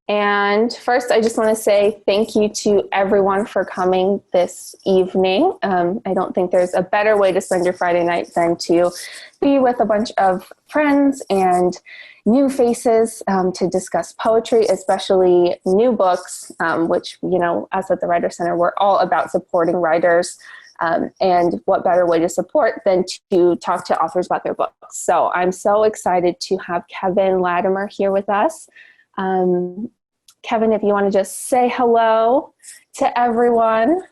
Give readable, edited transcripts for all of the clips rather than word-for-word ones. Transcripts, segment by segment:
And first, I just want to say thank you to everyone for coming this evening. I don't think there's a better way to spend your Friday night than to be with a bunch of friends and new faces to discuss poetry, especially new books, which, you know, us at the Writer Center, we're all about supporting writers. And what better way to support than to talk to authors about their books. So I'm so excited to have Kevin Latimer here with us. Kevin, if you want to just say hello to everyone.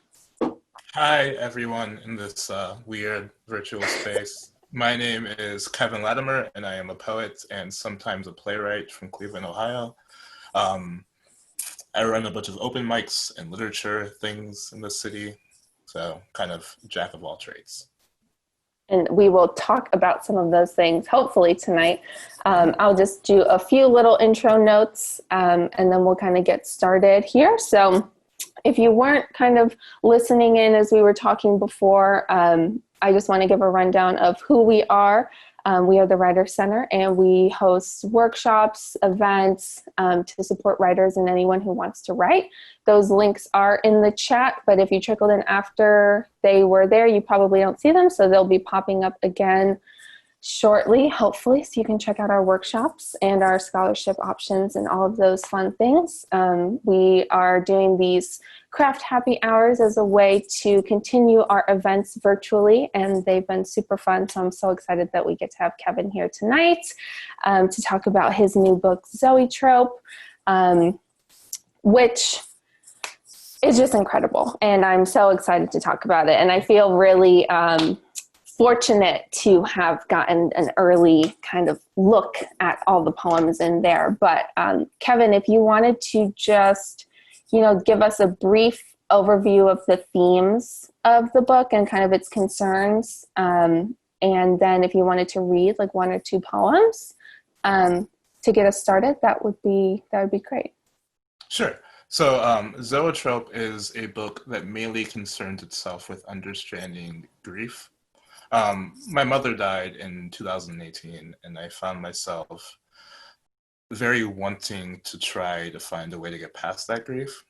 Hi, everyone in this weird virtual space. My name is Kevin Latimer, and I am a poet and sometimes a playwright from Cleveland, Ohio. I run a bunch of open mics and literature things in the city, so kind of jack of all trades. And we will talk about some of those things, hopefully tonight. I'll just do a few little intro notes, and then we'll kind of get started here. So if you weren't kind of listening in as we were talking before, I just want to give a rundown of who we are. We are the Writer Center, and we host workshops, events to support writers and anyone who wants to write. Those links are in the chat, but if you trickled in after they were there, you probably don't see them, so they'll be popping up again shortly, hopefully, so you can check out our workshops and our scholarship options and all of those fun things. We are doing these craft happy hours as a way to continue our events virtually, and they've been super fun, so I'm so excited that we get to have Kevin here tonight to talk about his new book, Zoetrope, which is just incredible, and I'm so excited to talk about it, and I feel really fortunate to have gotten an early kind of look at all the poems in there. But Kevin, if you wanted to just, you know, give us a brief overview of the themes of the book and kind of its concerns, and then if you wanted to read like one or two poems to get us started, that would be great. Sure. So Zoetrope is a book that mainly concerns itself with understanding grief. My mother died in 2018, and I found myself very wanting to try to find a way to get past that grief.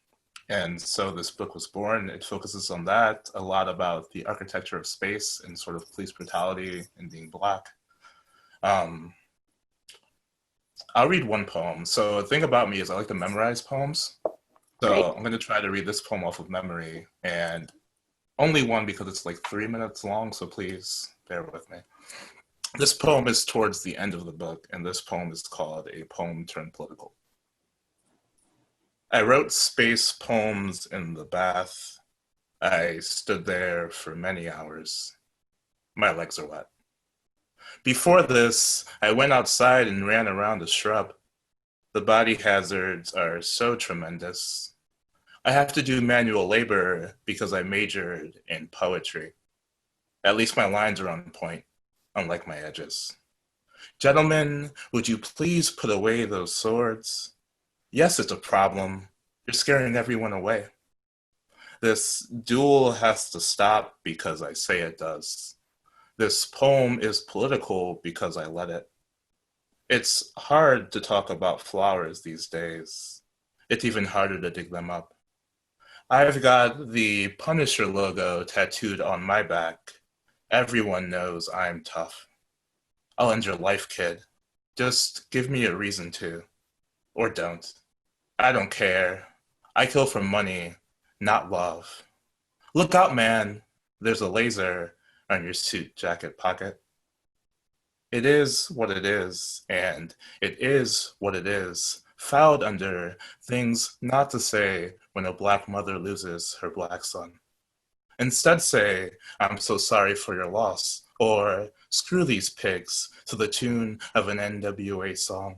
And so this book was born. It focuses on that, a lot about the architecture of space and sort of police brutality and being Black. I'll read one poem. So the thing about me is I like to memorize poems. So Great. I'm going to try to read this poem off of memory, and only one because it's like 3 minutes long, so please bear with me. This poem is towards the end of the book, and this poem is called A Poem Turned Political. I wrote space poems in the bath. I stood there for many hours. My legs are wet. Before this, I went outside and ran around a shrub. The body hazards are so tremendous. I have to do manual labor because I majored in poetry. At least my lines are on point, unlike my edges. Gentlemen, would you please put away those swords? Yes, it's a problem. You're scaring everyone away. This duel has to stop because I say it does. This poem is political because I let it. It's hard to talk about flowers these days. It's even harder to dig them up. I've got the Punisher logo tattooed on my back. Everyone knows I'm tough. I'll end your life, kid. Just give me a reason to. Or don't. I don't care. I kill for money, not love. Look out, man. There's a laser on your suit jacket pocket. It is what it is, and it is what it is. Filed under things not to say when a Black mother loses her Black son. Instead say, I'm so sorry for your loss, or screw these pigs to the tune of an NWA song.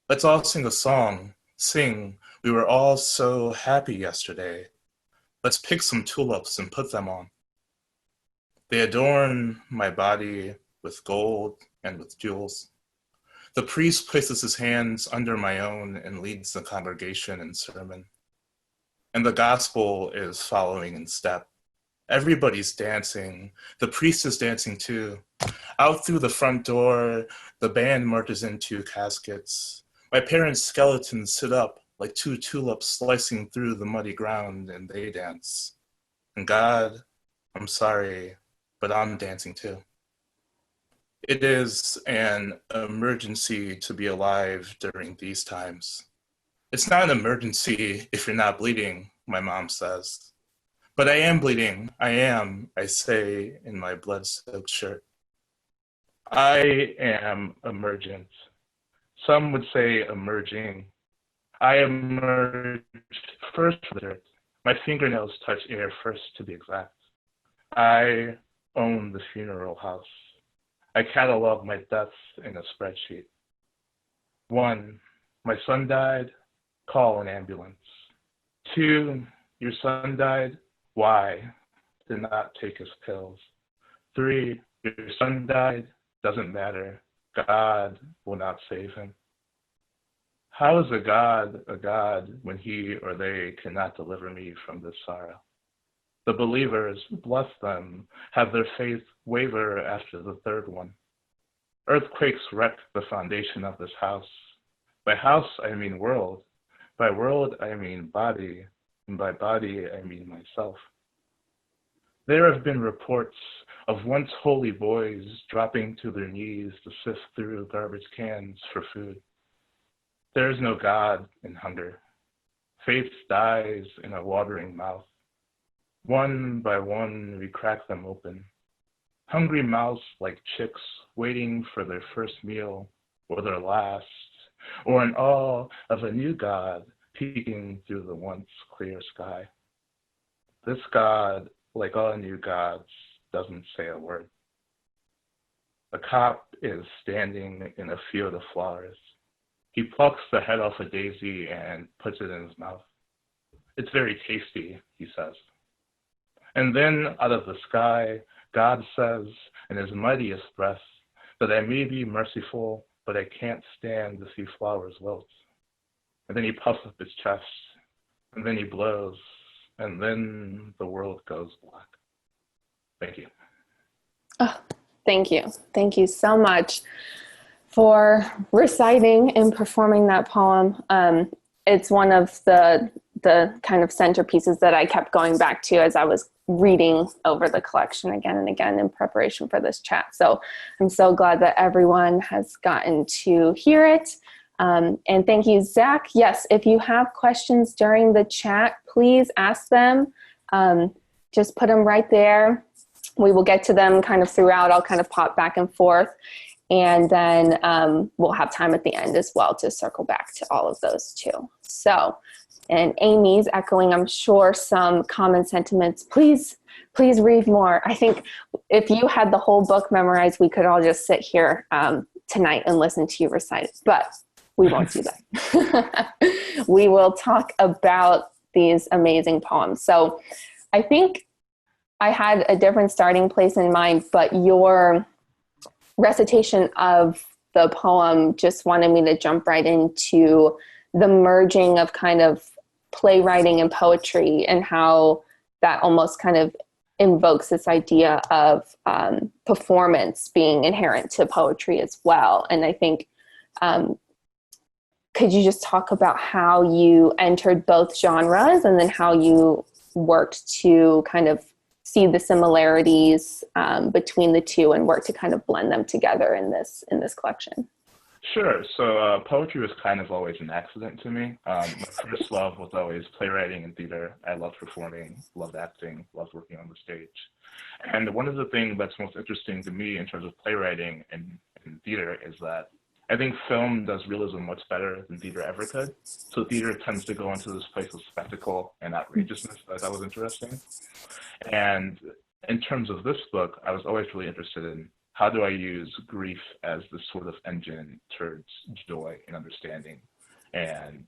Let's all sing a song. Sing, we were all so happy yesterday. Let's pick some tulips and put them on. They adorn my body with gold and with jewels. The priest places his hands under my own and leads the congregation in sermon. And the gospel is following in step. Everybody's dancing. The priest is dancing too. Out through the front door, the band marches into caskets. My parents' skeletons sit up like two tulips slicing through the muddy ground, and they dance. And God, I'm sorry, but I'm dancing too. It is an emergency to be alive during these times. It's not an emergency if you're not bleeding, my mom says. But I am bleeding. I say in my blood-soaked shirt. I am emergent. Some would say emerging. I emerged first from the dirt. My fingernails touch air first, to be exact. I own the funeral house. I catalog my deaths in a spreadsheet. 1, my son died. Call an ambulance. 2, your son died. Why? Did not take his pills. 3, your son died. Doesn't matter. God will not save him. How is a God when he or they cannot deliver me from this sorrow? The believers, bless them, have their faith waver after the third one. Earthquakes wreck the foundation of this house. By house, I mean world. By world, I mean body. And by body, I mean myself. There have been reports of once holy boys dropping to their knees to sift through garbage cans for food. There is no God in hunger. Faith dies in a watering mouth. One by one, we crack them open. Hungry mouths like chicks waiting for their first meal or their last, or in awe of a new God peeking through the once clear sky. This God, like all new gods, doesn't say a word. A cop is standing in a field of flowers. He plucks the head off a daisy and puts it in his mouth. It's very tasty, he says. And then out of the sky, God says in his mightiest breath that I may be merciful, but I can't stand to see flowers wilt. And then he puffs up his chest, and then he blows, and then the world goes black. Thank you. Oh, thank you. Thank you so much for reciting and performing that poem. It's one of the kind of centerpieces that I kept going back to as I was reading over the collection again and again in preparation for this chat. So I'm so glad that everyone has gotten to hear it. And thank you, Zach. Yes, if you have questions during the chat, please ask them. Just put them right there. We will get to them kind of throughout. I'll kind of pop back and forth. And then we'll have time at the end as well to circle back to all of those too. So, and Amy's echoing, I'm sure, some common sentiments. Please read more. I think if you had the whole book memorized, we could all just sit here tonight and listen to you recite it. But we won't do that. We will talk about these amazing poems. So I think I had a different starting place in mind, but your recitation of the poem just wanted me to jump right into the merging of kind of playwriting and poetry and how that almost kind of invokes this idea of performance being inherent to poetry as well. And I think, could you just talk about how you entered both genres and then how you worked to kind of see the similarities between the two and work to kind of blend them together in this collection? Sure. So poetry was kind of always an accident to me. My first love was always playwriting and theater. I loved performing, loved acting, loved working on the stage. And one of the things that's most interesting to me in terms of playwriting and theater is that I think film does realism much better than theater ever could. So theater tends to go into this place of spectacle and outrageousness that I thought was interesting. And in terms of this book, I was always really interested in how do I use grief as this sort of engine towards joy and understanding. And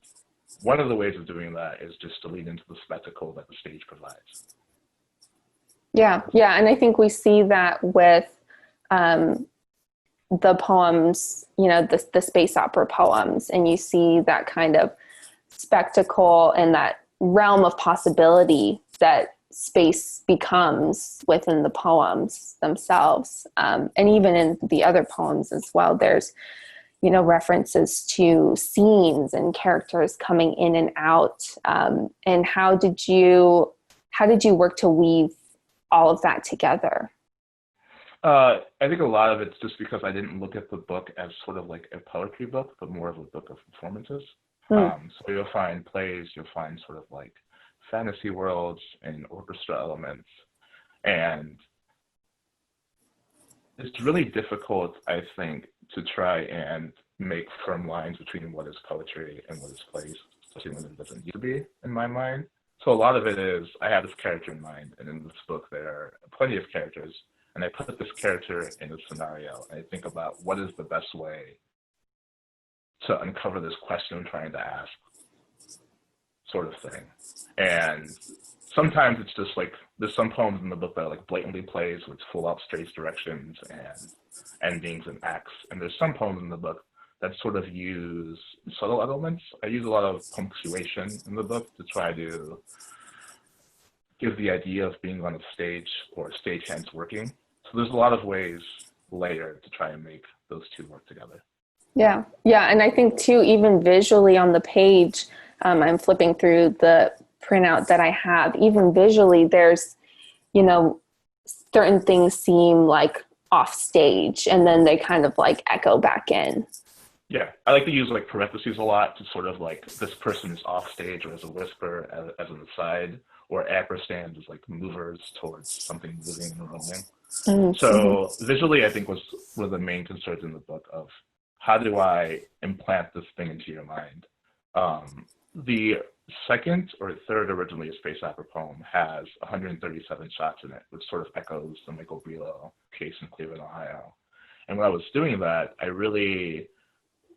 one of the ways of doing that is just to lean into the spectacle that the stage provides. Yeah. And I think we see that with the poems, the space opera poems, and you see that kind of spectacle and that realm of possibility that space becomes within the poems themselves. And even in the other poems as well, there's, references to scenes and characters coming in and out. And how did you work to weave all of that together? I think a lot of it's just because I didn't look at the book as sort of like a poetry book, but more of a book of performances. So you'll find plays, you'll find sort of like fantasy worlds and orchestra elements. And it's really difficult, I think, to try and make firm lines between what is poetry and what is plays, especially when it doesn't need to be, in my mind. So a lot of it is, I have this character in mind, and in this book there are plenty of characters, and I put this character in a scenario, and I think about what is the best way to uncover this question I'm trying to ask, sort of thing. And sometimes it's just like, there's some poems in the book that are like blatantly plays with full out straight directions and endings and acts. And there's some poems in the book that sort of use subtle elements. I use a lot of punctuation in the book to try to give the idea of being on a stage or stagehands working. So there's a lot of ways layered to try and make those two work together. Yeah. And I think too, even visually on the page, I'm flipping through the printout that I have, even visually, there's, certain things seem like off stage and then they kind of like echo back in. Yeah, I like to use like parentheses a lot to sort of like, this person is off stage or as a whisper, as an aside, or ampersand is like movers towards something moving and rolling. So visually, I think was one of the main concerns in the book of how do I implant this thing into your mind? The second or third originally a space opera poem has 137 shots in it, which sort of echoes the Michael Brelow case in Cleveland, Ohio. And when I was doing that, I really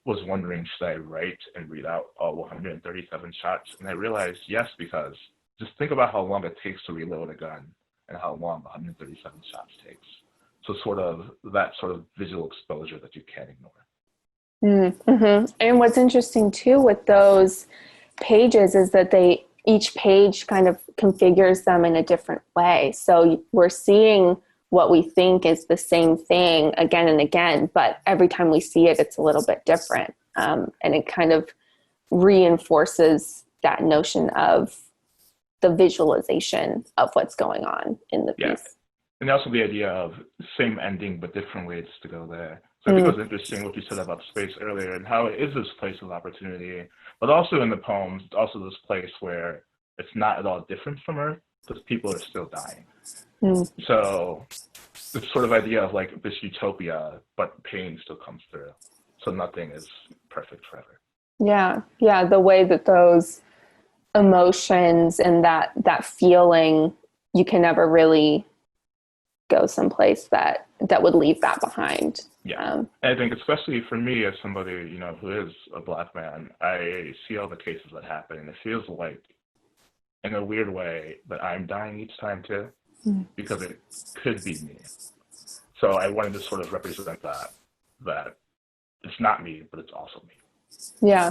was wondering, should I write and read out all 137 shots? And I realized yes, because just think about how long it takes to reload a gun and how long 137 shots takes. So sort of that sort of visual exposure that you can't ignore. Mm-hmm. And what's interesting too with those pages is that each page kind of configures them in a different way. So we're seeing what we think is the same thing again and again, but every time we see it, it's a little bit different. And it kind of reinforces that notion of the visualization of what's going on in the piece. Yeah. And also the idea of same ending, but different ways to go there. So I think it was interesting what you said about space earlier and how it is this place of opportunity, but also in the poems, it's also this place where it's not at all different from Earth because people are still dying. So this sort of idea of like this utopia, but pain still comes through. So nothing is perfect forever. Yeah. The way that those emotions and that feeling, you can never really go someplace that would leave that behind. Yeah, I think especially for me as somebody, who is a Black man, I see all the cases that happen and it feels like in a weird way that I'm dying each time too, because it could be me. So I wanted to sort of represent that it's not me, but it's also me. Yeah.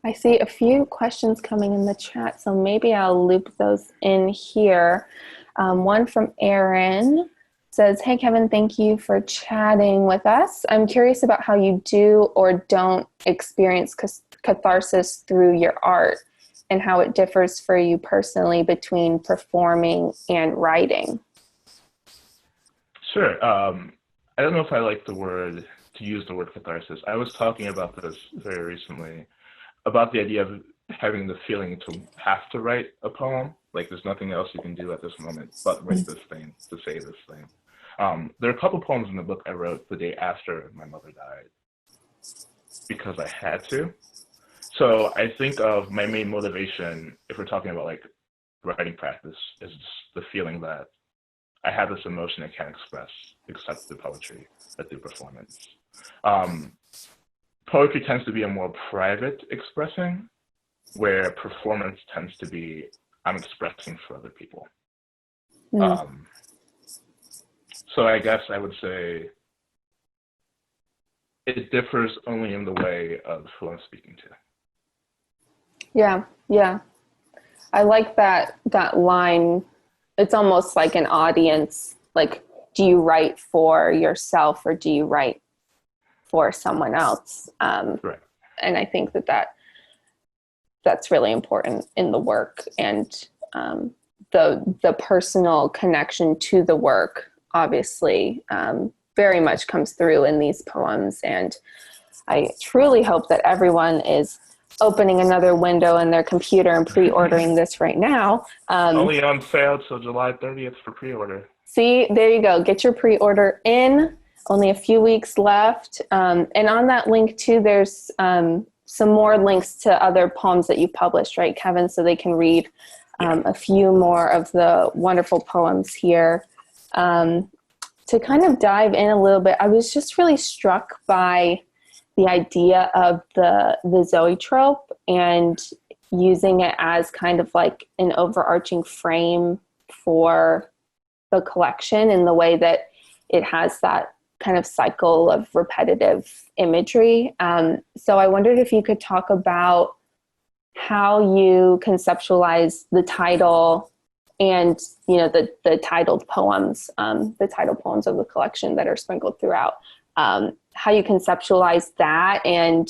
I see a few questions coming in the chat, so maybe I'll loop those in here. One from Aaron says, "Hey, Kevin, thank you for chatting with us. I'm curious about how you do or don't experience catharsis through your art and how it differs for you personally between performing and writing." Sure. I don't know if I like to use the word catharsis. I was talking about this very recently, about the idea of having the feeling to have to write a poem. Like there's nothing else you can do at this moment but write this thing, to say this thing. There are a couple poems in the book I wrote the day after my mother died because I had to. So I think of my main motivation, if we're talking about like writing practice, is just the feeling that I have this emotion I can't express except through poetry, through performance. Poetry tends to be a more private expressing, where performance tends to be I'm expressing for other people. So I guess I would say it differs only in the way of who I'm speaking to. Yeah. I like that line. It's almost like an audience. Like, do you write for yourself or do you write for someone else. Right. And I think that's really important in the work, and the personal connection to the work obviously very much comes through in these poems. And I truly hope that everyone is opening another window in their computer and pre-ordering this right now. Only on sale till July 30th for pre-order. See, there you go. Get your pre-order in. Only a few weeks left. And on that link too, there's some more links to other poems that you published, right, Kevin? So they can read a few more of the wonderful poems here. To kind of dive in a little bit, I was just really struck by the idea of the zoetrope and using it as kind of like an overarching frame for the collection, in the way that it has that kind of cycle of repetitive imagery. So I wondered if you could talk about how you conceptualize the title and, you know, the titled poems, the title poems of the collection that are sprinkled throughout, how you conceptualize that. And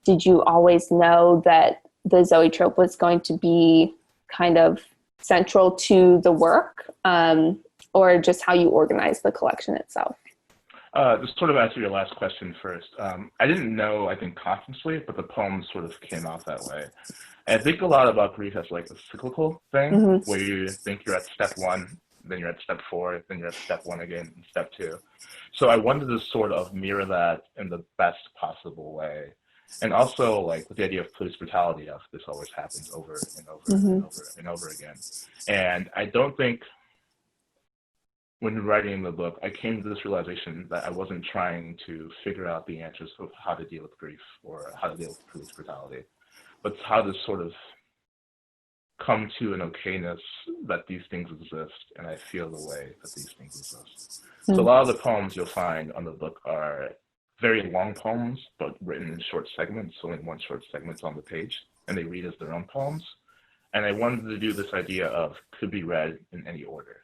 did you always know that the zoetrope was going to be kind of central to the work, or just how you organize the collection itself? Just sort of answer your last question first. I didn't know, I think, consciously, but the poems sort of came out that way. And I think a lot about grief as like a cyclical thing, where you think you're at step one, then you're at step four, then you're at step one again, and step two. So I wanted to sort of mirror that in the best possible way. And also, like, with the idea of police brutality, of this always happens over and over and over and over again. And I don't think, when writing the book, I came to this realization that I wasn't trying to figure out the answers of how to deal with grief or how to deal with police brutality, but how to sort of come to an okayness that these things exist, and I feel the way that these things exist. So a lot of the poems you'll find on the book are very long poems, but written in short segments, only one short segment on the page, and they read as their own poems. And I wanted to do this idea of could be read in any order.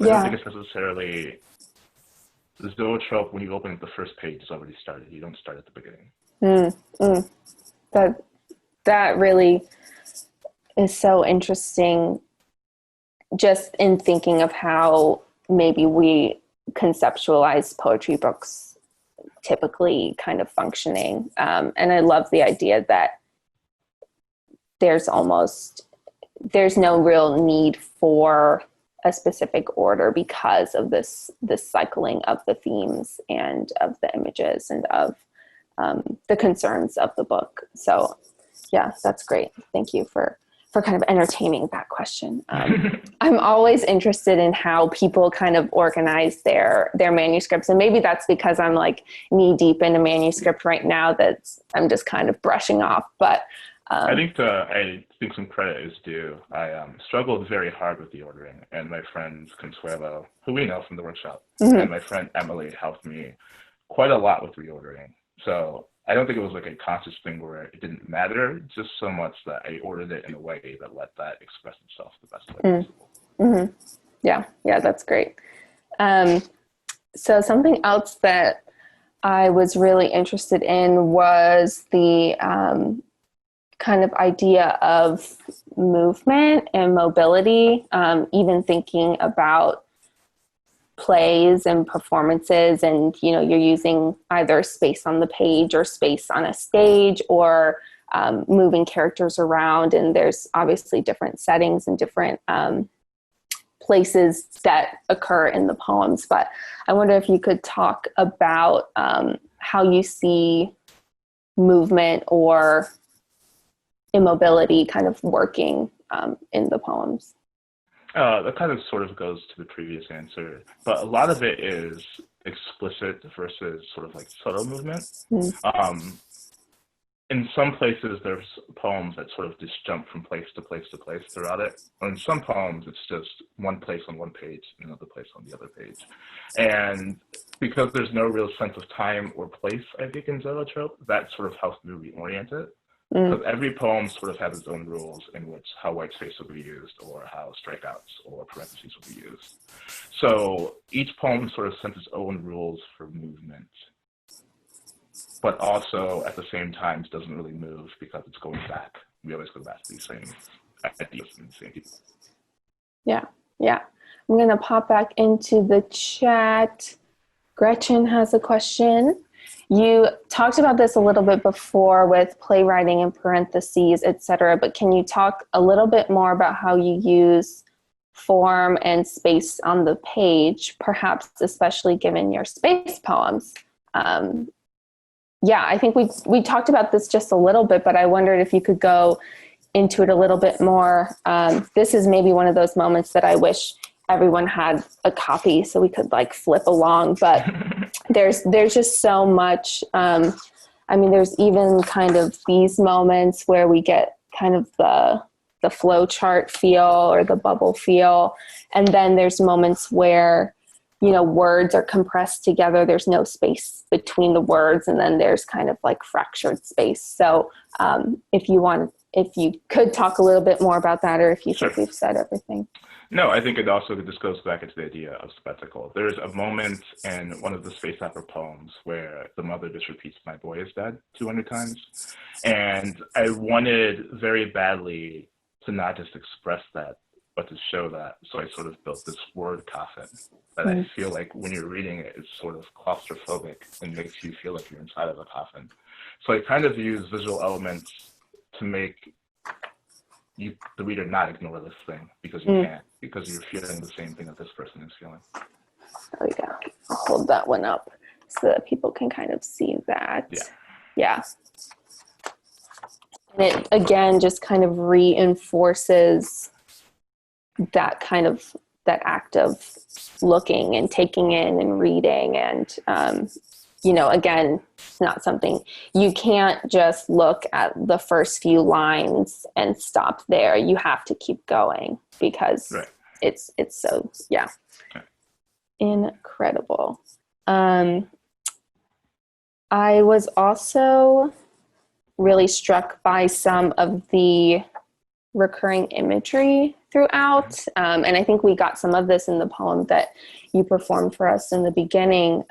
I don't think it's necessarily the zoetrope. When you open up the first page, it's already started. You don't start at the beginning. That really is so interesting, just in thinking of how maybe we conceptualize poetry books typically kind of functioning. And I love the idea that there's no real need for a specific order because of this cycling of the themes and of the images and of the concerns of the book. So yeah, that's great. Thank you for kind of entertaining that question. I'm always interested in how people kind of organize their manuscripts. And maybe that's because I'm like knee deep in a manuscript right now that I'm just kind of brushing off. But I think some credit is due. I struggled very hard with the ordering, and my friend Consuelo, who we know from the workshop, and my friend Emily helped me quite a lot with reordering. So I don't think it was like a conscious thing where it didn't matter, just so much that I ordered it in a way that let that express itself the best way possible. Yeah, that's great. So something else that I was really interested in was the kind of idea of movement and mobility, even thinking about plays and performances, and you're using either space on the page or space on a stage, or moving characters around, and there's obviously different settings and different places that occur in the poems. But I wonder if you could talk about how you see movement or immobility kind of working in the poems. That kind of sort of goes to the previous answer, but a lot of it is explicit versus sort of like subtle movement. In some places, there's poems that sort of just jump from place to place to place throughout it. Or in some poems, it's just one place on one page, another place on the other page. And because there's no real sense of time or place, I think, in zoetrope, that sort of helps me reorient it. Mm. Because every poem sort of has its own rules in which how white space will be used or how strikeouts or parentheses will be used. So each poem sort of sets its own rules for movement, but also at the same time doesn't really move because it's going back. We always go back to these same ideas and the same people. Yeah, yeah. I'm going to pop back into the chat. Gretchen has a question. You talked about this a little bit before with playwriting in parentheses, etc., but can you talk a little bit more about how you use form and space on the page, perhaps especially given your space poems? Yeah, I think we talked about this just a little bit, but I wondered if you could go into it a little bit more. This is maybe one of those moments that I wish everyone had a copy so we could like flip along, but there's just so much. I mean, there's even kind of these moments where we get kind of the flow chart feel or the bubble feel. And then there's moments where, you know, words are compressed together. There's no space between the words. And then there's kind of like fractured space. So if you could talk a little bit more about that, or if you think we've said everything. No, I think it also just goes back into the idea of spectacle. There's a moment in one of the Space Opera poems where the mother just repeats, "My boy is dead," 200 times. And I wanted very badly to not just express that, but to show that. So I sort of built this word coffin that I feel like when you're reading it, it's sort of claustrophobic and makes you feel like you're inside of a coffin. So I kind of use visual elements to make the reader not ignore this thing, because you can't, because you're feeling the same thing that this person is feeling. There we go. I'll hold that one up so that people can kind of see that. Yeah. And it, again, just kind of reinforces that kind of, that act of looking and taking in and reading. And, you know, again, it's not something, you can't just look at the first few lines and stop there. You have to keep going because it's so, incredible. I was also really struck by some of the recurring imagery throughout. And I think we got some of this in the poem that you performed for us in the beginning,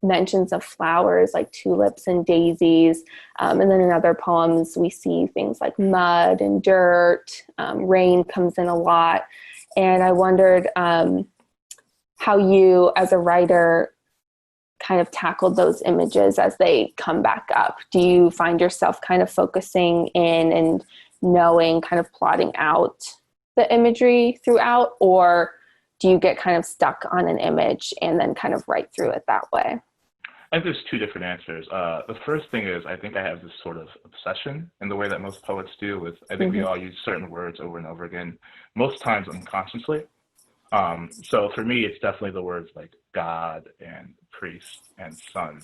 mentions of flowers like tulips and daisies. And then in other poems, we see things like mud and dirt, rain comes in a lot. And I wondered how you, as a writer, kind of tackled those images as they come back up. Do you find yourself kind of focusing in and knowing, kind of plotting out the imagery throughout, or do you get kind of stuck on an image and then kind of write through it that way? I think there's two different answers. The first thing is, I think I have this sort of obsession in the way that most poets do with, I think we all use certain words over and over again, most times unconsciously. So for me, it's definitely the words like God and priest and son.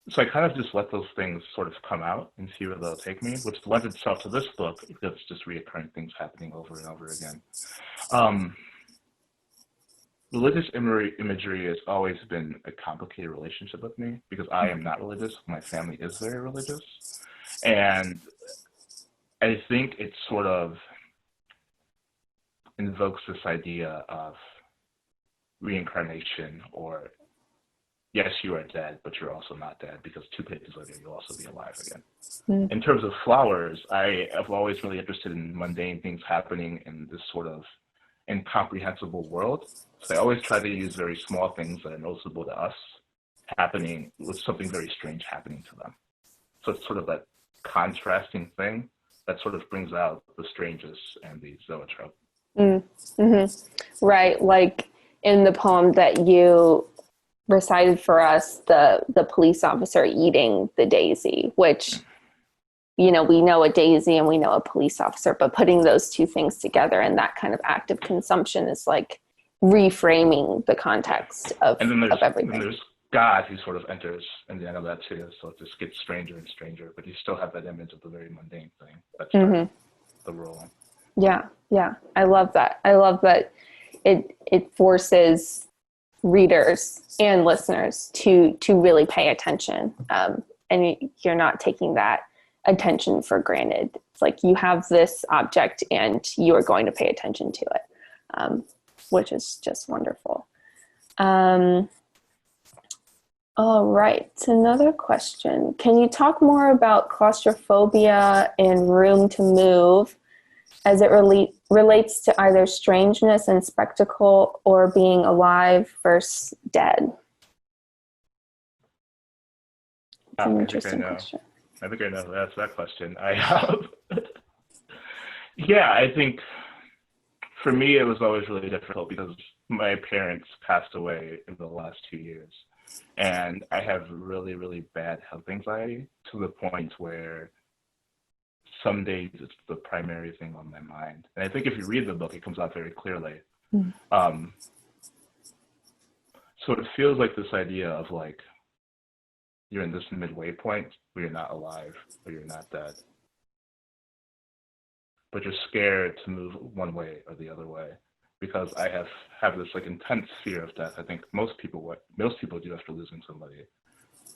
So I kind of just let those things sort of come out and see where they'll take me, which lends itself to this book because it's just reoccurring things happening over and over again. Religious imagery has always been a complicated relationship with me because I am not religious. My family is very religious. And I think it sort of invokes this idea of reincarnation, or yes, you are dead, but you're also not dead, because 2 pages later, you'll also be alive again. In terms of flowers, I am always really interested in mundane things happening in this sort of incomprehensible world. So I always try to use very small things that are noticeable to us happening with something very strange happening to them. So it's sort of that contrasting thing that sort of brings out the strangeness and the zoetrope. Right, like in the poem that you recited for us, the police officer eating the daisy, which, you know, we know a daisy and we know a police officer, but putting those two things together and that kind of active consumption is like reframing the context of everything. And there's God who sort of enters in the end of that too, so it just gets stranger and stranger, but you still have that image of the very mundane thing. That's the role. Yeah, I love that. I love that it forces readers and listeners to really pay attention and you're not taking that attention for granted. It's like you have this object and you are going to pay attention to it, which is just wonderful. All right, another question. Can you talk more about claustrophobia and room to move as it relates to either strangeness and spectacle or being alive versus dead? It's an interesting question. I think I know that's that question. Yeah, I think for me it was always really difficult because my parents passed away in the last 2 years. And I have really, really bad health anxiety to the point where some days it's the primary thing on my mind. And I think if you read the book, it comes out very clearly. So it feels like this idea of like, you're in this midway point where you're not alive or you're not dead. But you're scared to move one way or the other way. Because I have this like intense fear of death. I think most people do after losing somebody.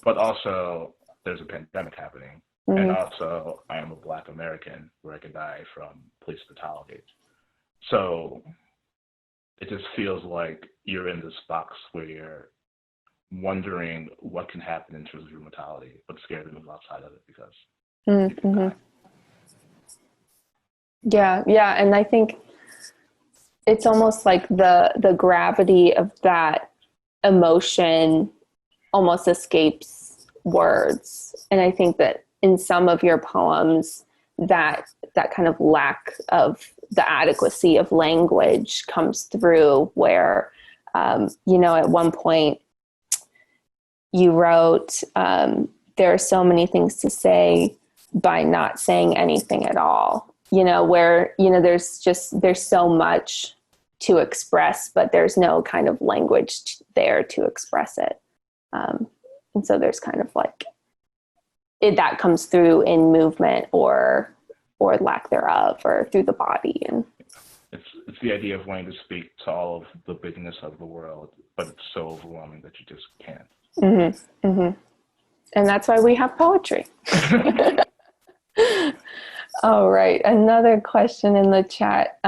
But also there's a pandemic happening. And also I am a Black American where I could die from police brutality. So it just feels like you're in this box where you're wondering what can happen in terms of your mortality, but scared to move outside of it because you can die. Yeah. And I think it's almost like the gravity of that emotion almost escapes words. And I think that in some of your poems, that kind of lack of the adequacy of language comes through where, at one point you wrote, there are so many things to say by not saying anything at all. Where, there's so much to express, but there's no kind of language there to express it. And so there's kind of like, that comes through in movement or lack thereof, or through the body. And it's the idea of wanting to speak to all of the bigness of the world, but it's so overwhelming that you just can't. And that's why we have poetry. All right. Another question in the chat.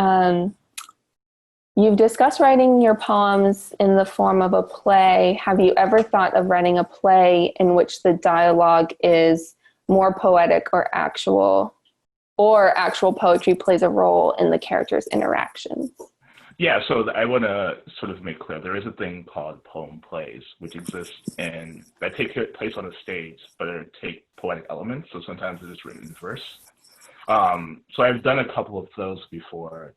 You've discussed writing your poems in the form of a play. Have you ever thought of writing a play in which the dialogue is more poetic or actual poetry plays a role in the characters' interactions? Yeah, so I want to sort of make clear, there is a thing called poem plays, which exists that take place on a stage, but take poetic elements. So sometimes it is written in verse. So I've done a couple of those before,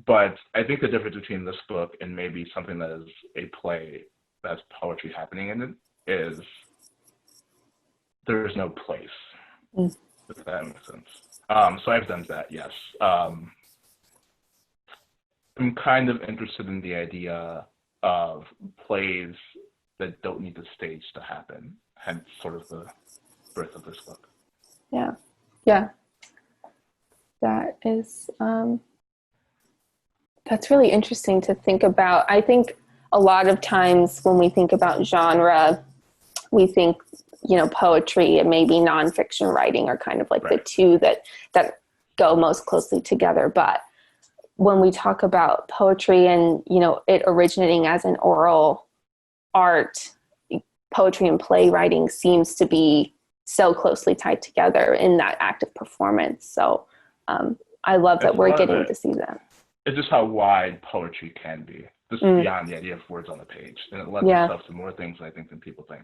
but I think the difference between this book and maybe something that is a play that has poetry happening in it is there is no place, if that makes sense. So I've done that, yes. I'm kind of interested in the idea of plays that don't need the stage to happen, hence sort of the birth of this book. Yeah. That is, that's really interesting to think about. I think a lot of times when we think about genre, we think, poetry and maybe nonfiction writing are kind of like the two that go most closely together. But when we talk about poetry and, it originating as an oral art, poetry and playwriting seems to be so closely tied together in that active performance. So I love that we're getting to see that. It's just how wide poetry can be, just beyond the idea of words on the page. And it lends itself to more things, I think, than people think.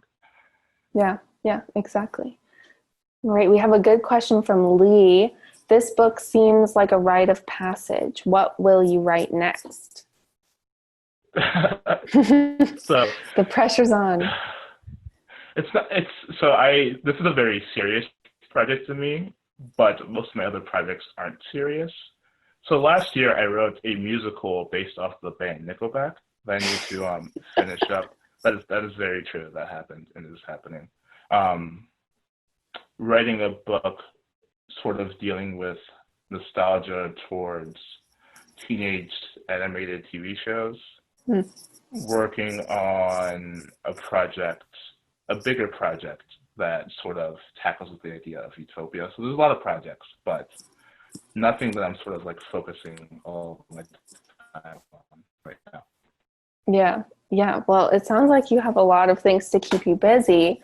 Yeah, exactly. All right, we have a good question from Lee. This book seems like a rite of passage. What will you write next? So the pressure's on. This is a very serious project to me, but most of my other projects aren't serious. So last year I wrote a musical based off the band Nickelback that I need to finish up. That is very true. That happened and is happening. Writing a book sort of dealing with nostalgia towards teenage animated TV shows. Working on a bigger project that sort of tackles with the idea of utopia. So there's a lot of projects, but nothing that I'm sort of like focusing all my time on right now. Yeah, yeah. Well, it sounds like you have a lot of things to keep you busy.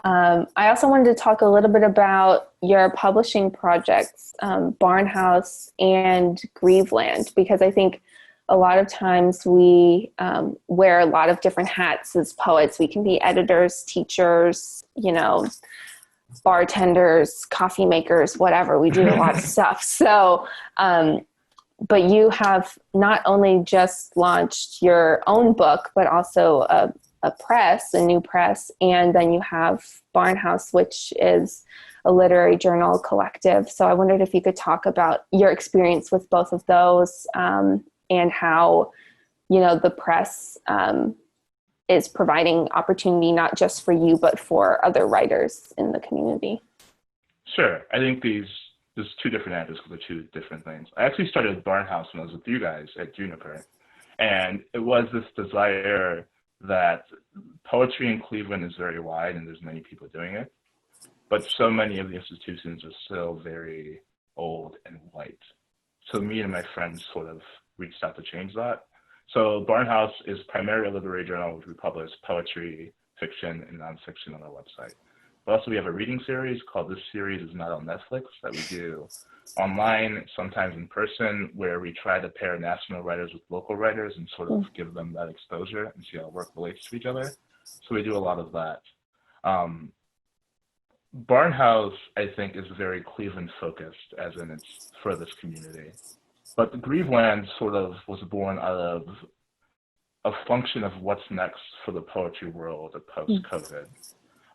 I also wanted to talk a little bit about your publishing projects, Barnhouse and Grieveland, because I think a lot of times we wear a lot of different hats as poets. We can be editors, teachers, bartenders, coffee makers, whatever. We do a lot of stuff. So, but you have not only just launched your own book, but also a new press, and then you have Barnhouse, which is a literary journal collective. So I wondered if you could talk about your experience with both of those, and how, the press is providing opportunity not just for you, but for other writers in the community. Sure. I think there's two different answers for the two different things. I actually started Barnhouse when I was with you guys at Juniper, and it was this desire that poetry in Cleveland is very wide and there's many people doing it, but so many of the institutions are still very old and white. So me and my friends sort of reached out to change that. So Barnhouse is primarily a literary journal which we publish poetry, fiction, and nonfiction on our website. But also we have a reading series called This Series Is Not on Netflix that we do online, sometimes in person, where we try to pair national writers with local writers and sort of give them that exposure and see how work relates to each other. So we do a lot of that. Barnhouse, I think, is very Cleveland focused, as in it's for this community. But the Grieveland sort of was born out of a function of what's next for the poetry world post-COVID.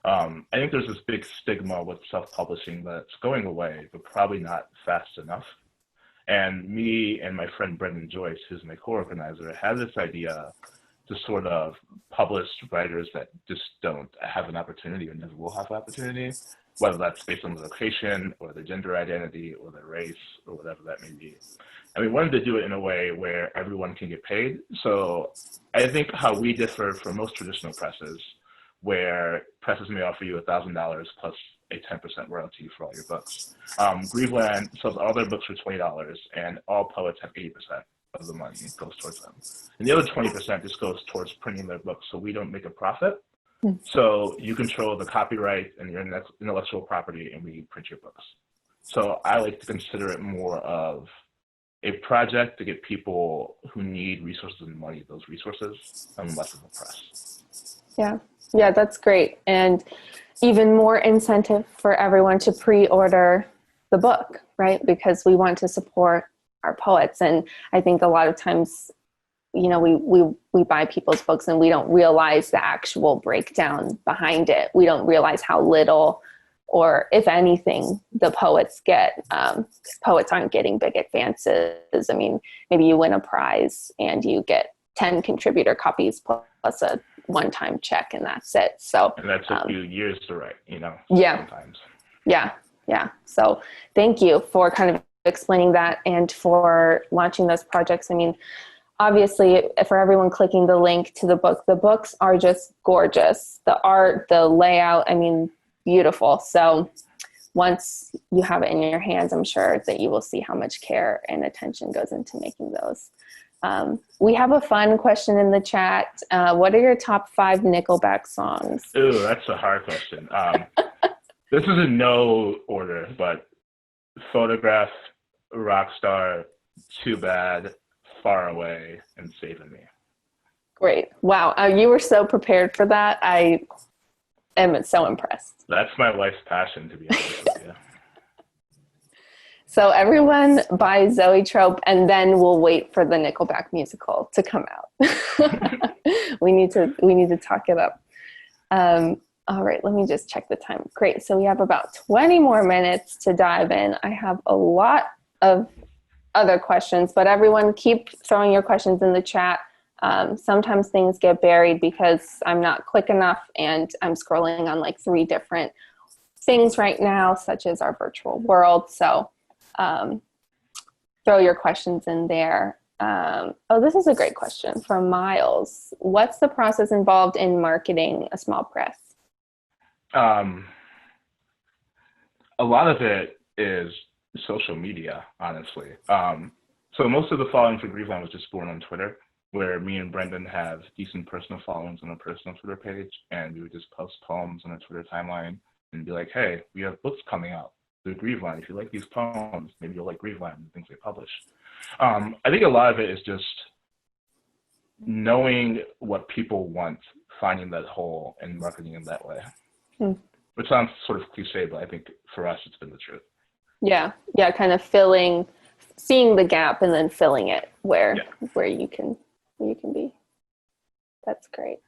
I think there's this big stigma with self-publishing that's going away, but probably not fast enough. And me and my friend Brendan Joyce, who's my co-organizer, had this idea to sort of publish writers that just don't have an opportunity or never will have an opportunity, whether that's based on the location or their gender identity or their race or whatever that may be. And we wanted to do it in a way where everyone can get paid. So I think how we differ from most traditional presses, where presses may offer you $1,000 plus a 10% royalty for all your books. Grieveland sells all their books for $20, and all poets have 80% of the money goes towards them. And the other 20% just goes towards printing their books, so we don't make a profit. So you control the copyright and your intellectual property, and we print your books. So I like to consider it more of a project to get people who need resources and money those resources, and less of a press. Yeah, that's great. And even more incentive for everyone to pre-order the book, right? Because we want to support our poets. And I think a lot of times, we buy people's books and we don't realize the actual breakdown behind it. We don't realize how little, or if anything, the poets get. Poets aren't getting big advances. I mean, maybe you win a prize and you get 10 contributor copies plus a one-time check, and that's it. So, and that took you years to write, sometimes. Yeah. So thank you for kind of explaining that and for launching those projects. I mean, obviously, for everyone clicking the link to the books are just gorgeous. The art, the layout, I mean, beautiful. So once you have it in your hands, I'm sure that you will see how much care and attention goes into making those. We have a fun question in the chat. What are your top 5 Nickelback songs? Ooh, that's a hard question. This is in no order, but Photograph, Rockstar, Too Bad, Far Away, and Saving Me. Great. Wow. You were so prepared for that. I am so impressed. That's my life's passion, to be honest with you. So everyone buy Zoetrope, and then we'll wait for the Nickelback musical to come out. We need to talk it up. All right, let me just check the time. Great. So we have about 20 more minutes to dive in. I have a lot of other questions, but everyone keep throwing your questions in the chat. Sometimes things get buried because I'm not quick enough and I'm scrolling on like 3 different things right now, such as our virtual world. So throw your questions in there. This is a great question from Miles. What's the process involved in marketing a small press? Um, a lot of it is social media, honestly. So most of the following for Griefland was just born on Twitter, where me and Brendan have decent personal followings on our personal Twitter page, and we would just post poems on our Twitter timeline and be like, hey, we have books coming out through Griefland. If you like these poems, maybe you'll like Griefland and things they publish. I think a lot of it is just knowing what people want, finding that hole, and marketing in that way. Which sounds sort of cliche, but I think for us, it's been the truth. Yeah, kind of seeing the gap and then filling it where you can be. That's great.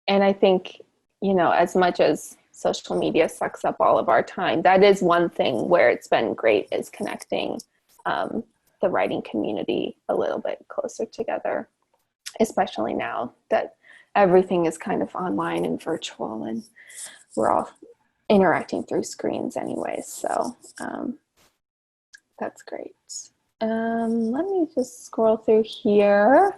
And I think, as much as social media sucks up all of our time, that is one thing where it's been great, is connecting the writing community a little bit closer together, especially now that everything is kind of online and virtual and we're all interacting through screens anyways. So that's great. Let me just scroll through here.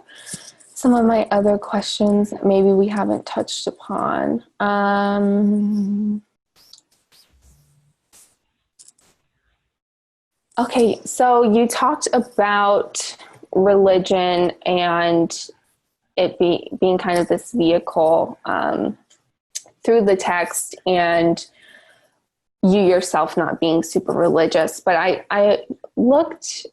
Some of my other questions that maybe we haven't touched upon. Okay, so you talked about religion and it being kind of this vehicle through the text, and you yourself not being super religious. But I looked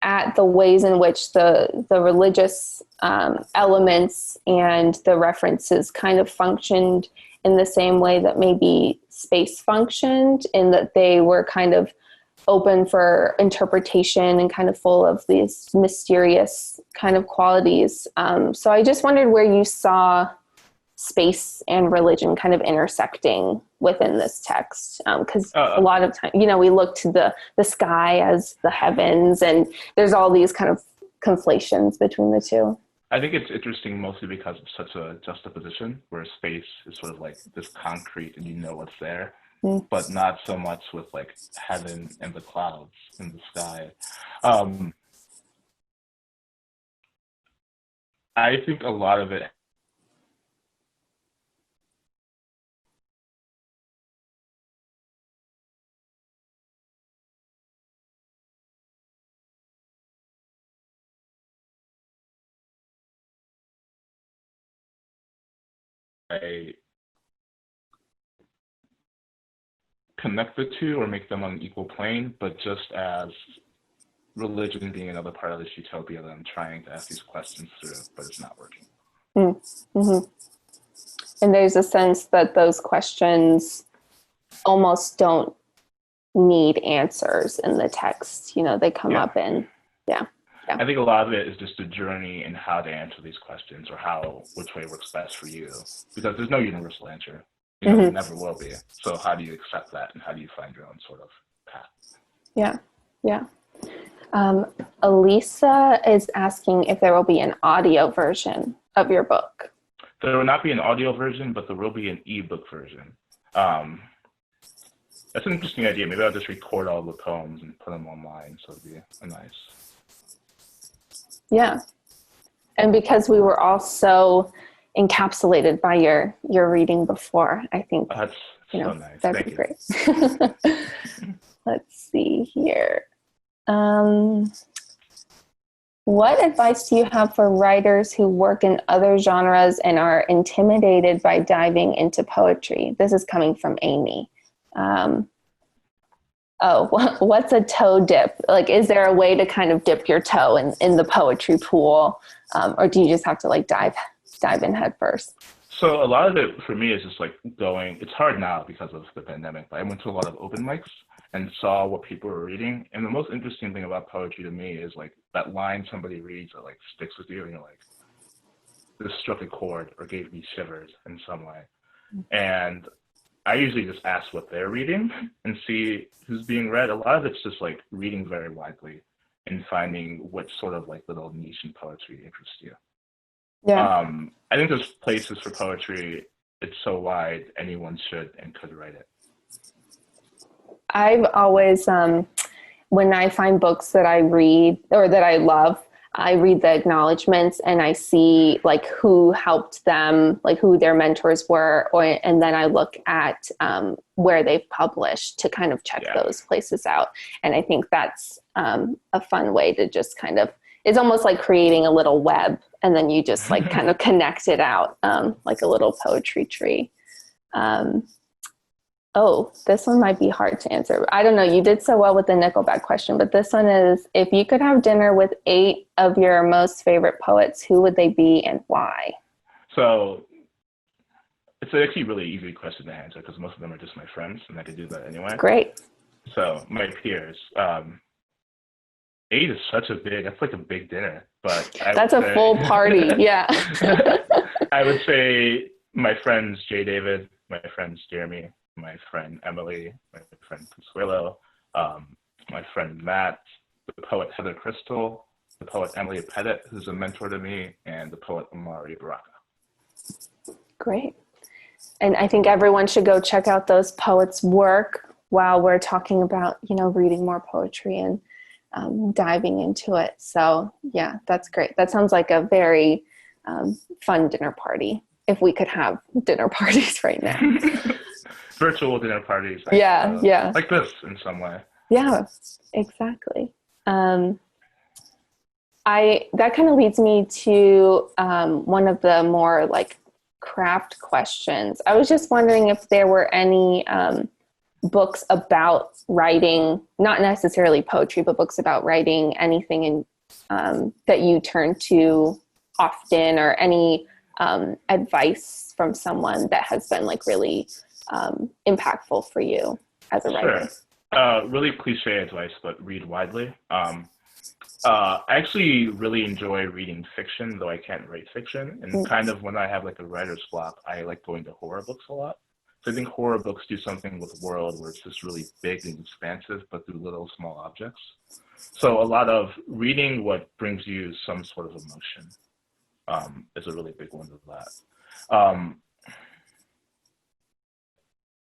at the ways in which the religious elements and the references kind of functioned in the same way that maybe space functioned, in that they were kind of open for interpretation and kind of full of these mysterious kind of qualities. So I just wondered where you saw space and religion kind of intersecting within this text, because a lot of time, we look to the sky as the heavens, and there's all these kind of conflations between the two. I think it's interesting mostly because of such a juxtaposition, where space is sort of like this concrete and what's there, but not so much with like heaven and the clouds in the sky. I think a lot of it I connect the two or make them on an equal plane, but just as religion being another part of this utopia that I'm trying to ask these questions through, but it's not working. Mm-hmm. And there's a sense that those questions almost don't need answers in the text. They come up in, I think a lot of it is just a journey in how to answer these questions, or which way works best for you, because there's no universal answer. There never will be. So how do you accept that, and how do you find your own sort of path? Yeah. Elisa is asking if there will be an audio version of your book. There will not be an audio version, but there will be an ebook version. That's an interesting idea. Maybe I'll just record all the poems and put them online, so it'd be a nice. Yeah. And because we were all so encapsulated by your reading before, I think that's so nice. That'd be great. Let's see here. What advice do you have for writers who work in other genres and are intimidated by diving into poetry? This is coming from Amy. What's a toe dip? Like, is there a way to kind of dip your toe in the poetry pool? Or do you just have to like dive in head first? So a lot of it for me is just like it's hard now because of the pandemic, but I went to a lot of open mics and saw what people were reading. And the most interesting thing about poetry to me is like that line somebody reads that like sticks with you, and you're like, this struck a chord or gave me shivers in some way. And I usually just ask what they're reading and see who's being read. A lot of it's just like reading very widely and finding what sort of like little niche in poetry interests you. Yeah. I think there's places for poetry. It's so wide, anyone should and could write it. I've always, when I find books that I read or that I love, I read the acknowledgments and I see like who helped them, like who their mentors were, and then I look at where they've published to kind of check those places out. And I think that's a fun way to just kind of, it's almost like creating a little web, and then you just like kind of connect it out like a little poetry tree. Oh, this one might be hard to answer. I don't know. You did so well with the Nickelback question, but this one is, if you could have dinner with 8 of your most favorite poets, who would they be and why? So it's actually a really easy question to answer because most of them are just my friends, and I could do that anyway. Great. So my peers. 8 is that's like a big dinner, but that's a full party. Yeah. I would say my friends, Jay David, my friends, Jeremy, my friend Emily, my friend Consuelo, my friend Matt, the poet Heather Crystal, the poet Emily Pettit, who's a mentor to me, and the poet Amari Baraka. Great. And I think everyone should go check out those poets' work while we're talking about, reading more poetry and diving into it. So yeah, that's great. That sounds like a very fun dinner party, if we could have dinner parties right now. Virtual dinner parties. Yeah. Like this in some way. Yeah, exactly. That kind of leads me to one of the more like craft questions. I was just wondering if there were any books about writing, not necessarily poetry, but books about writing, anything that you turn to often, or any advice from someone that has been like really impactful for you as a writer. Sure. Really cliche advice, but read widely. I actually really enjoy reading fiction, though I can't write fiction. And kind of when I have like a writer's block, I like going to horror books a lot. So I think horror books do something with the world where it's just really big and expansive, but through little small objects. So a lot of reading what brings you some sort of emotion is a really big one of that.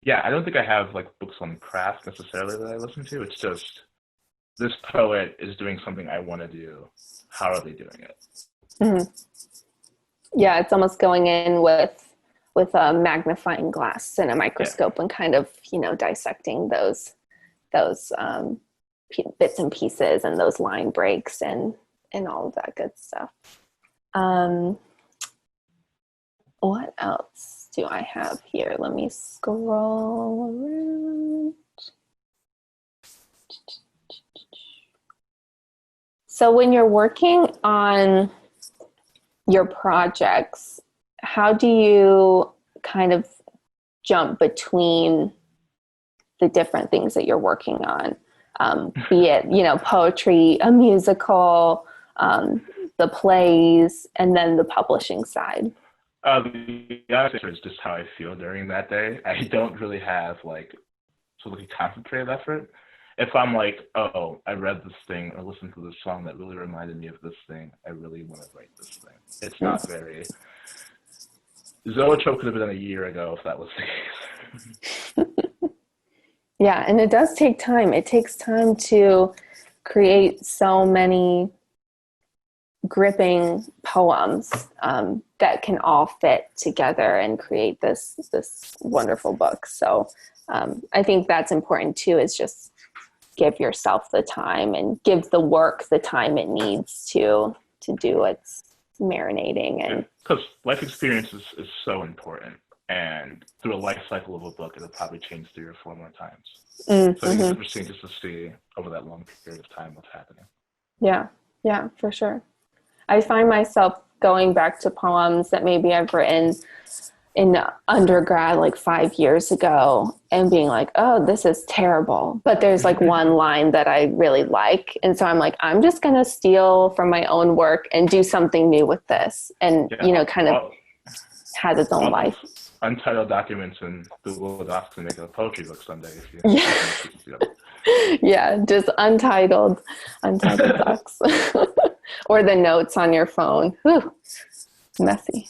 Yeah, I don't think I have like books on craft necessarily that I listen to. It's just, this poet is doing something I want to do. How are they doing it? Mm-hmm. Yeah, it's almost going in with a magnifying glass and a microscope and kind of, dissecting those bits and pieces and those line breaks and all of that good stuff. What else do I have here? Let me scroll around. So when you're working on your projects, how do you kind of jump between the different things that you're working on? Be it, poetry, a musical, the plays, and then the publishing side. The answer is just how I feel during that day. I don't really have like sort of a concentrated effort. If I'm like, oh, I read this thing or listened to this song that really reminded me of this thing, I really want to write this thing. It's not very... Zoetrope could have been done a year ago if that was the case. Yeah, and it does take time. It takes time to create so many gripping poems that can all fit together and create this wonderful book. So I think that's important too, is just give yourself the time and give the work the time it needs to do its marinating. And because life experience is so important, and through a life cycle of a book, it'll probably change 3 or 4 more times. So I think it's interesting just to see over that long period of time what's happening. Yeah, for sure. I find myself going back to poems that maybe I've written in undergrad like 5 years ago and being like, oh, this is terrible. But there's like one line that I really like. And so I'm like, I'm just going to steal from my own work and do something new with this. And, kind of has its own life. Untitled documents in Google Docs and make a poetry book someday. Yeah, just untitled docs. Or the notes on your phone. Whew. Messy.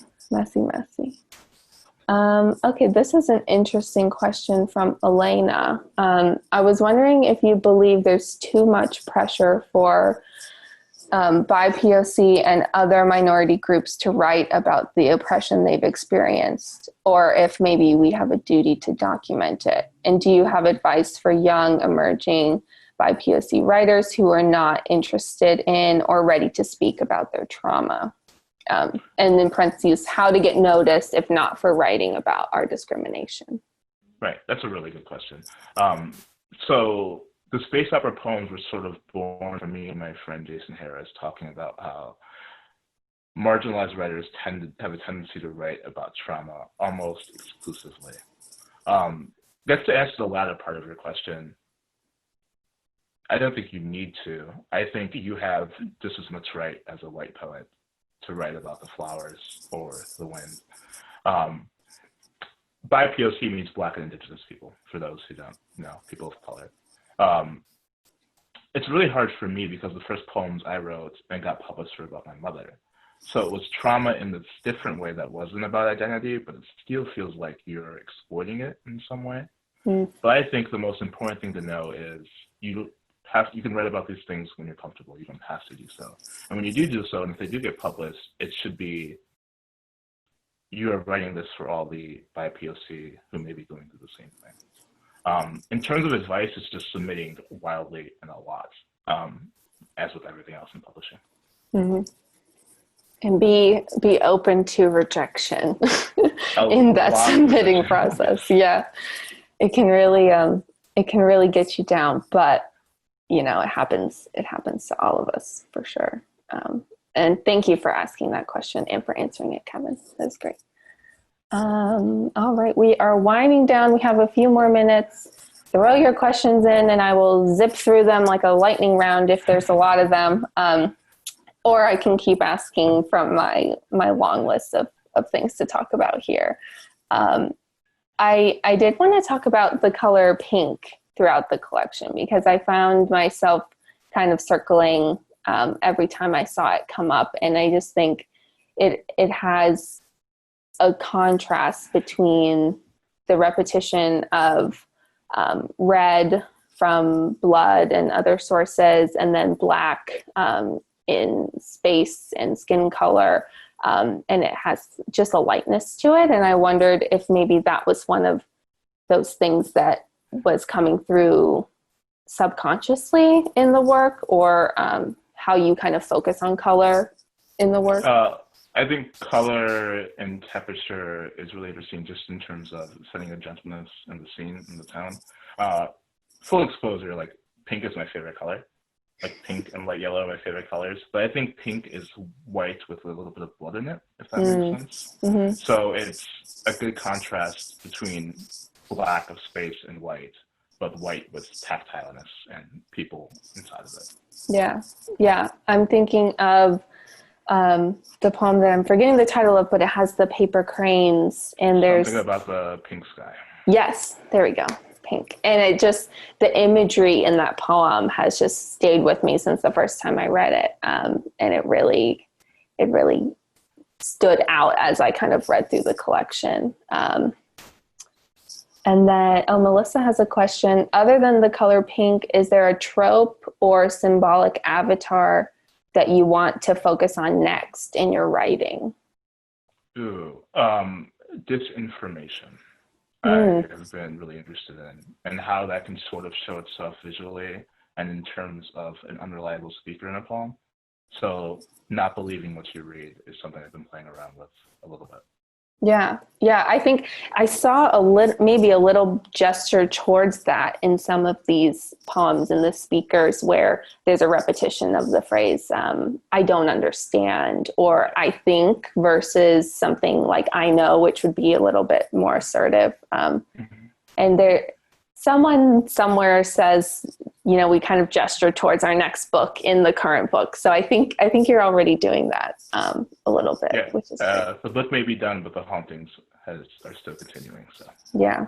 Okay, this is an interesting question from Elena. I was wondering if you believe there's too much pressure for BIPOC and other minority groups to write about the oppression they've experienced, or if maybe we have a duty to document it? And do you have advice for young emerging BIPOC writers who are not interested in or ready to speak about their trauma? And in parentheses, how to get noticed if not for writing about our discrimination? Right, that's a really good question. So the space opera poems were sort of born from me and my friend Jason Harris talking about how marginalized writers tend to have a tendency to write about trauma almost exclusively. That's to answer the latter part of your question. I don't think you need to. I think you have just as much right as a white poet to write about the flowers or the wind. BIPOC means Black and Indigenous people, for those who don't know, people of color. It's really hard for me because the first poems I wrote and got published were about my mother. So it was trauma in this different way that wasn't about identity, but it still feels like you're exploiting it in some way. But I think the most important thing to know is you can write about these things when you're comfortable. You don't have to do so. And when you do so, and if they do get published, it should be you are writing this for all the BIPOC who may be going through the same thing. In terms of advice, it's just submitting wildly and a lot, as with everything else in publishing. Mm-hmm. And be open to rejection in that submitting process. Yeah, it can really get you down, but it happens to all of us for sure. And thank you for asking that question and for answering it, Kevin. That's great. All right, we are winding down. We have a few more minutes. Throw your questions in and I will zip through them like a lightning round if there's a lot of them. Or I can keep asking from my long list of things to talk about here. I did want to talk about the color pink throughout the collection because I found myself kind of circling every time I saw it come up. And I just think it has a contrast between the repetition of red from blood and other sources, and then black in space and skin color. And it has just a lightness to it. And I wondered if maybe that was one of those things that was coming through subconsciously in the work, or how you kind of focus on color in the work. I think color and temperature is really interesting just in terms of setting a gentleness in the scene, in the tone. Full exposure, like pink is my favorite color. Like pink and light yellow are my favorite colors. But I think pink is white with a little bit of blood in it, if that makes sense. Mm-hmm. So it's a good contrast between black of space and white, but white with tactileness and people inside of it. Yeah. I'm thinking of the poem that I'm forgetting the title of, but it has the paper cranes and there's something about the pink sky. Yes, there we go. Pink. And it just, the imagery in that poem has just stayed with me since the first time I read it. And it really stood out as I kind of read through the collection. And then, Melissa has a question. Other than the color pink, is there a trope or symbolic avatar that you want to focus on next in your writing? Disinformation. I have been really interested in, and how that can sort of show itself visually and in terms of an unreliable speaker in a poem. So not believing what you read is something I've been playing around with a little bit. Yeah. I think I saw maybe a little gesture towards that in some of these poems in the speakers, where there's a repetition of the phrase, I don't understand, or I think, versus something like I know, which would be a little bit more assertive. And someone somewhere says, we kind of gesture towards our next book in the current book. So I think you're already doing that a little bit. Yeah. Which is the book may be done, but the hauntings are still continuing. So yeah,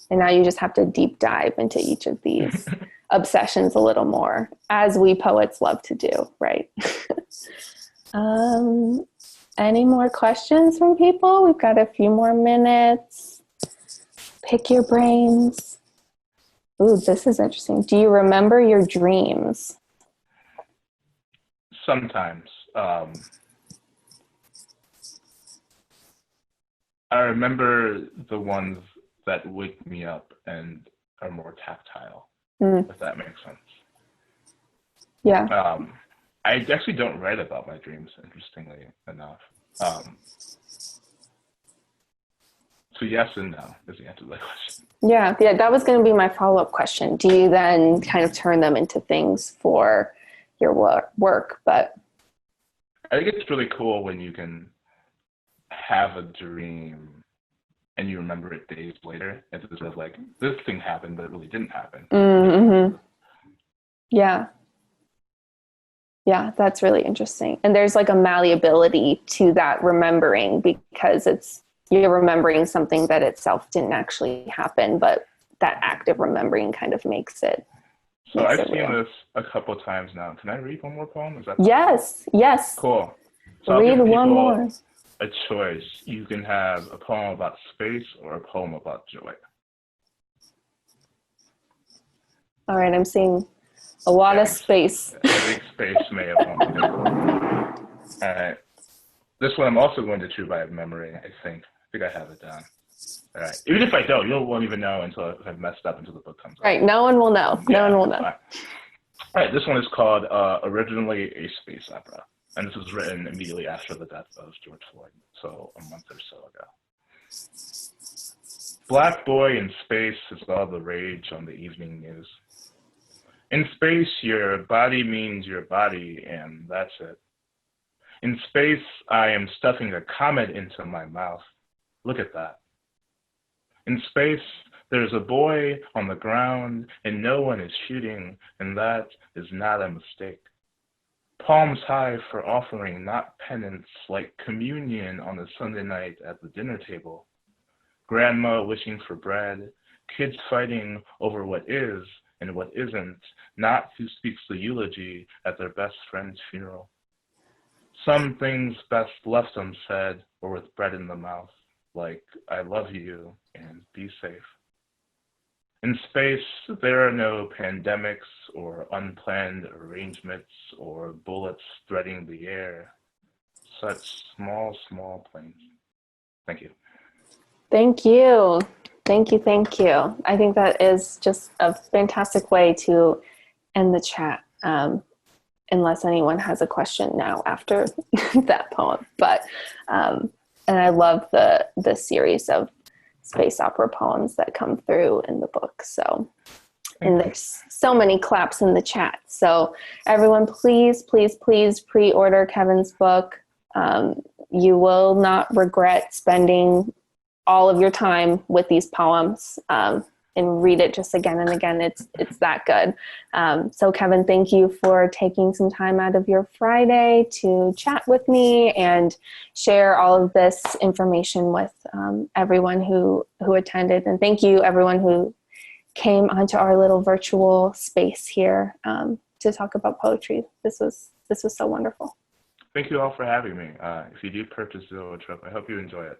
and now you just have to deep dive into each of these obsessions a little more, as we poets love to do, right? Any more questions from people? We've got a few more minutes. Pick your brains. Ooh, this is interesting. Do you remember your dreams? Sometimes. I remember the ones that wake me up and are more tactile, if that makes sense. Yeah. I actually don't write about my dreams, interestingly enough. So yes and no is the answer to that question. Yeah, that was going to be my follow-up question. Do you then kind of turn them into things for your work? But I think it's really cool when you can have a dream and you remember it days later, and it's just like, this thing happened, but it really didn't happen. mm-hmm. Yeah, that's really interesting. And there's like a malleability to that remembering, because you're remembering something that itself didn't actually happen, but that act of remembering kind of makes it. So I've seen this a couple times now. Can I read one more poem? Is that yes. Cool. So Read one more. A choice. You can have a poem about space or a poem about joy. All right, I'm seeing a lot of space. I think space may have one. All right. This one I'm also going to choose by memory, I think. I think I have it down. All right. Even if I don't, you won't even know until I've messed up until the book comes out. Right. No one will know. Yeah, no one will know. All right. This one is called Originally a Space Opera. And this was written immediately after the death of George Floyd, so a month or so ago. Black boy in space is all the rage on the evening news. In space, your body means your body, and that's it. In space, I am stuffing a comet into my mouth. Look at that. In space, there's a boy on the ground, and no one is shooting, and that is not a mistake. Palms high for offering, not penance, like communion on a Sunday night at the dinner table. Grandma wishing for bread, kids fighting over what is and what isn't, not who speaks the eulogy at their best friend's funeral. Some things best left unsaid or with bread in the mouth, like I love you and be safe. In space, there are no pandemics or unplanned arrangements or bullets threading the air. Such small, small planes. Thank you. Thank you. I think that is just a fantastic way to end the chat, unless anyone has a question now after that poem. But and I love the series of space opera poems that come through in the book. So, and there's so many claps in the chat. So everyone, please pre-order Kevin's book. You will not regret spending all of your time with these poems, and read it just again and again. It's that good. So Kevin, thank you for taking some time out of your Friday to chat with me and share all of this information with everyone who attended. And thank you everyone who came onto our little virtual space here to talk about poetry. This was so wonderful. Thank you all for having me. If you do purchase Zoetrope, I hope you enjoy it.